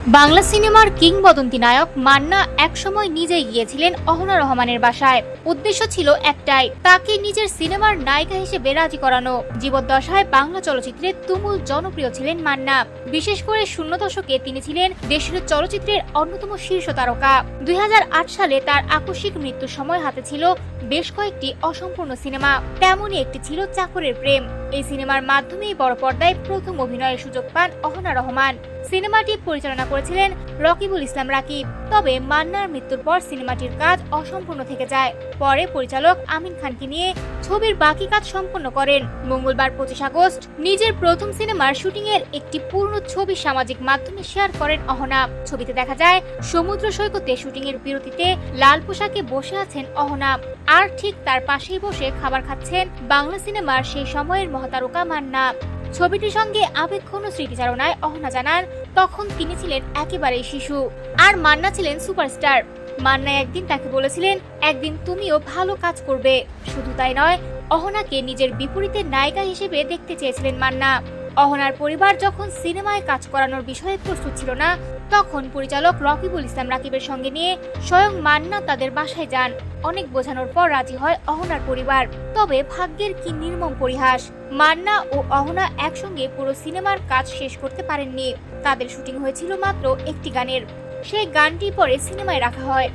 বাংলা সিনেমার কিংবদন্তি নায়ক মান্না একসময় নিজেই গিয়েছিলেন অহনা রহমানের বাসায়। উদ্দেশ্য ছিল একটাই, তাকে নিজের সিনেমার নায়িকা হিসেবে রাজি করানো। জীবদ্দশায় বাংলা চলচ্চিত্রে তুমুল জনপ্রিয় ছিলেন মান্না। বিশেষ করে শূন্য দশকে তিনি ছিলেন দেশের চলচ্চিত্রের অন্যতম শীর্ষ তারকা। 2008 সালে তার আকস্মিক মৃত্যুর সময় হাতে ছিল বেশ কয়েকটি অসম্পূর্ণ সিনেমা। তেমনই একটি ছিল চাকরের প্রেম। এই সিনেমার মাধ্যমেই বড় পর্দায় প্রথম অভিনয়ের সুযোগ পান অহনা রহমান। সিনেমাটি পরিচালনা করেছিলেন রকিবুল ইসলাম রাকিব। তবে মান্নার মৃত্যুর পর সিনেমাটির কাজ অসম্পূর্ণ থেকে যায়। পরে পরিচালক আমিন খানকে নিয়ে ছবির বাকি কাজ সম্পন্ন করেন। মঙ্গলবার 25 আগস্ট নিজের প্রথম সিনেমার শুটিং এর একটি পূর্ণ ছবি সামাজিক মাধ্যমে শেয়ার করেন অহনা। ছবিতে দেখা যায় সমুদ্র সৈকতে শুটিং এর বিরতিতে লাল পোশাকে বসে আছেন অহনা, আর ঠিক তার পাশেই বসে খাবার খাচ্ছেন বাংলা সিনেমার সেই সময়ের মহাতারকা মান্না। ছবিটির সঙ্গে আবেগঘন স্মৃতিচারণায় অহনা জানান, তখন তিনি ছিলেন একেবারেই শিশু, আর মান্না ছিলেন সুপারস্টার। মান্না একদিন তাকে বলেছিলেন, একদিন তুমিও ভালো কাজ করবে। শুধু তাই নয়, অহনাকে নিজের বিপরীতে নায়িকা হিসেবে দেখতে চেয়েছিলেন মান্না। অহনার পরিবার যখন সিনেমায় কাজ করানোর বিষয়ে প্রস্তুত ছিল না, তখন পরিচালক রকিবুল ইসলাম রাকিবের সঙ্গে নিয়ে স্বয়ং মান্না তাদের বাসায় যান। অনেক বোঝানোর পর রাজি হয় অহনার পরিবার। তবে ভাগ্যের কি নির্মম পরিহাস, মান্না ও অহনা একসঙ্গে পুরো সিনেমার কাজ শেষ করতে পারেননি। তাদের শুটিং হয়েছিল মাত্র একটি গানের। সেই গানটি পরে সিনেমায় রাখা হয়।